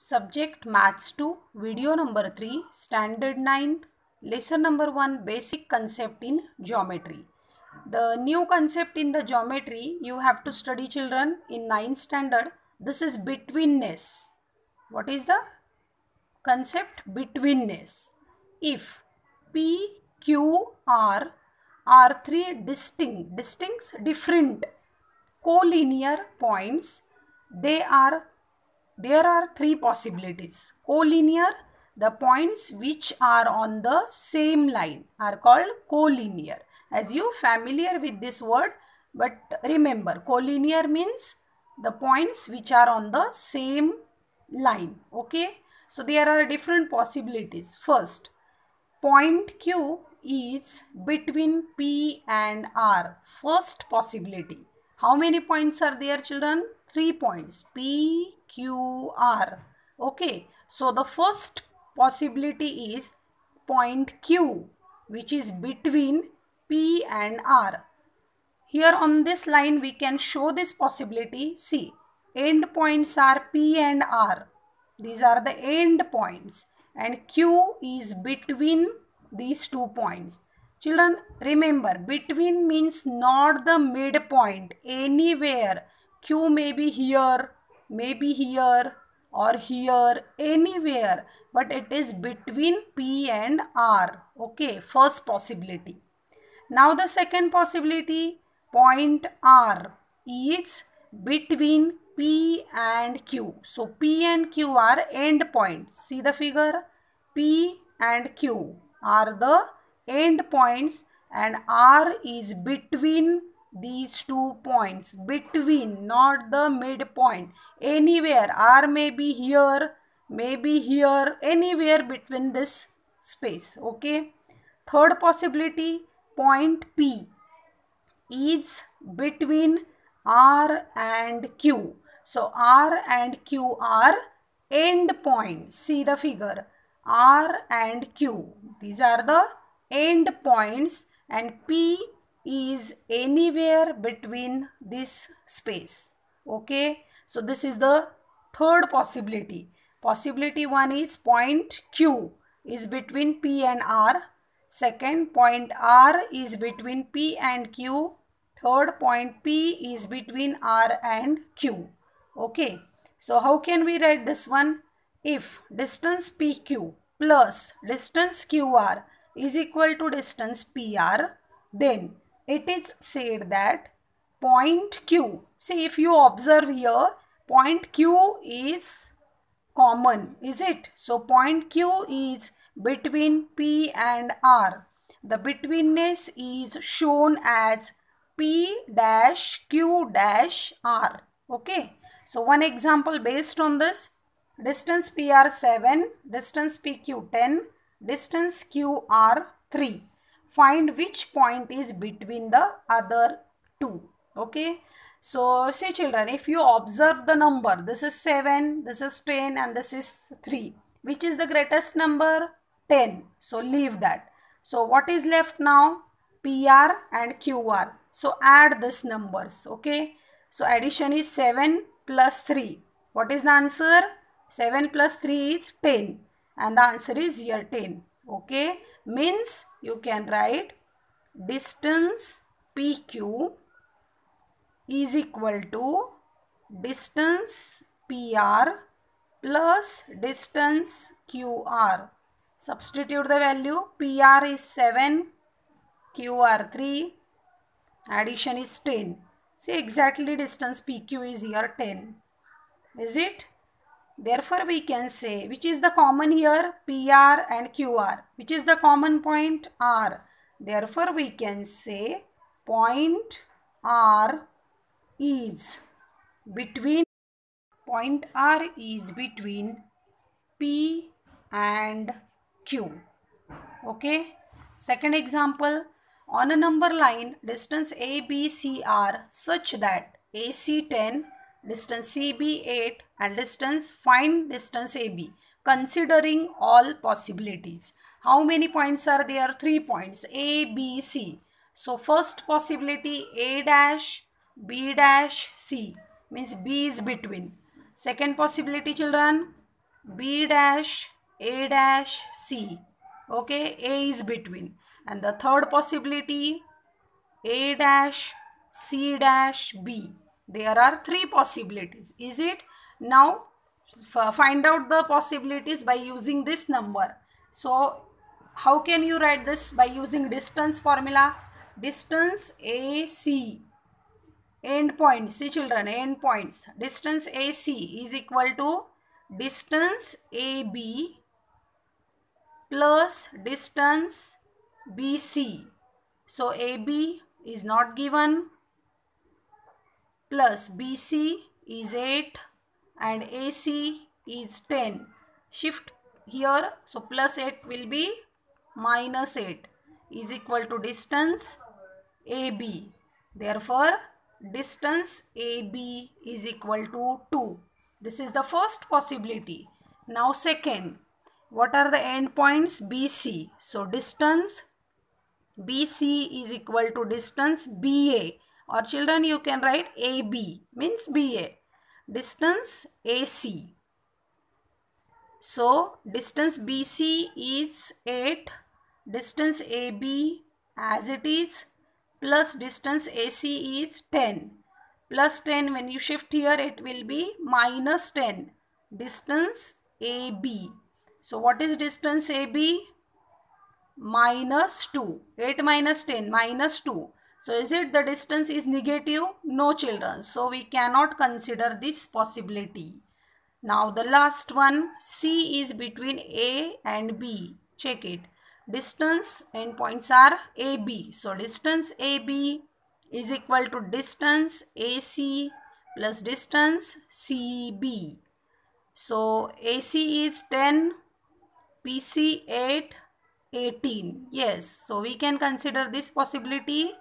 Subject Maths 2, video number 3, Standard 9th, lesson number 1, basic concept in geometry. The new concept in the geometry you have to study, children, in 9th standard. This is betweenness. What is the concept? Betweenness. If P, Q, R are three different collinear points, there are three possibilities. Collinear, the points which are on the same line are called collinear. As you familiar with this word, but remember, collinear means the points which are on the same line. Okay, so there are different possibilities. First, point Q is between P and R. First possibility. How many points are there, children? 3 points. P, Q, R. Okay. So the first possibility is point Q, which is between P and R. Here on this line we can show this possibility. See, end points are P and R. These are the end points and Q is between these 2 points. Children, remember, between means not the midpoint. Anywhere. Q may be here or here, anywhere, but it is between P and R. Okay, first possibility. Now the second possibility, point R is between P and Q. So P and Q are end points. See the figure? P and Q are the end points and R is between these 2 points. Between, not the midpoint. Anywhere. R may be here, anywhere between this space. Okay. Third possibility, point P is between R and Q. So R and Q are end points. See the figure. R and Q. These are the end points and P is anywhere between this space. Okay. So this is the third possibility. Possibility 1 is point Q is between P and R. Second, point R is between P and Q. Third, point P is between R and Q. Okay. So how can we write this one? If distance PQ plus distance QR is equal to distance PR, then it is said that point Q. See, if you observe here, point Q is common, is it? So point Q is between P and R. The betweenness is shown as P dash Q dash R. Okay. So one example based on this, distance PR 7, distance PQ 10, distance QR 3. Find which point is between the other two. Okay. So see, children, if you observe the number, this is 7, this is 10 and this is 3. Which is the greatest number? 10. So leave that. So what is left now? PR and QR. So add these numbers. Okay. So addition is 7 plus 3. What is the answer? 7 plus 3 is 10. And the answer is here 10. Okay. Means you can write distance PQ is equal to distance PR plus distance QR. Substitute the value. PR is 7, QR 3, addition is 10. See, exactly distance PQ is here 10. Is it? Therefore, we can say, which is the common here? PR and QR. Which is the common point? R. Therefore, we can say point R is between P and Q. Okay. Second example, on a number line, distance ABC are such that AC 10, distance CB 8 and find distance AB, considering all possibilities. How many points are there? 3 points. A, B, C. So first possibility, A dash, B dash, C, means B is between. Second possibility, children, B dash, A dash, C. Okay, A is between. And the third possibility, A dash, C dash, B. There are three possibilities. Is it? Now, find out the possibilities by using this number. So, how can you write this? By using distance formula. Distance AC, end points, see children, end points. Distance AC is equal to distance AB plus distance BC. So AB is not given, plus BC is 8 and AC is 10. Shift here, so plus 8 will be minus 8 is equal to distance AB. Therefore, distance AB is equal to 2. This is the first possibility. Now second, what are the endpoints? BC. So distance BC is equal to distance BA, or children you can write AB means BA. Distance AC. So distance BC is 8, distance AB as it is, plus distance AC is 10. Plus 10, when you shift here it will be minus 10. Distance AB. So what is distance AB? Minus 2. 8 minus 10 minus 2. So is it the distance is negative? No children. So we cannot consider this possibility. Now the last one, C is between A and B. Check it. Distance endpoints are AB. So distance AB is equal to distance AC plus distance CB. So AC is 10, PC 8, 18. Yes, so we can consider this possibility.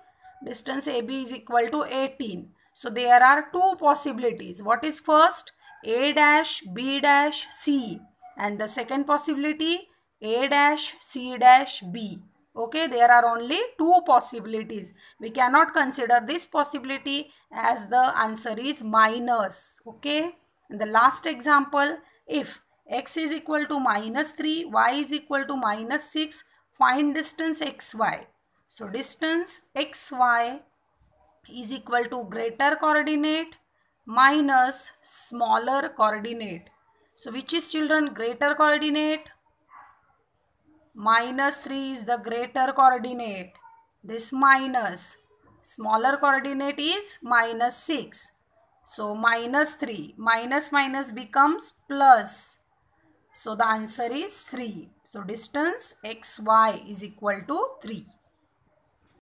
Distance AB is equal to 18. So there are two possibilities. What is first? A dash, B dash, C. And the second possibility, A dash, C dash, B. Okay, there are only two possibilities. We cannot consider this possibility as the answer is minus. Okay, and the last example, if x is equal to minus 3, y is equal to minus 6, find distance xy. So distance xy is equal to greater coordinate minus smaller coordinate. So which is children greater coordinate? Minus 3 is the greater coordinate. This minus. Smaller coordinate is minus 6. So minus 3. Minus minus becomes plus. So the answer is 3. So distance xy is equal to 3.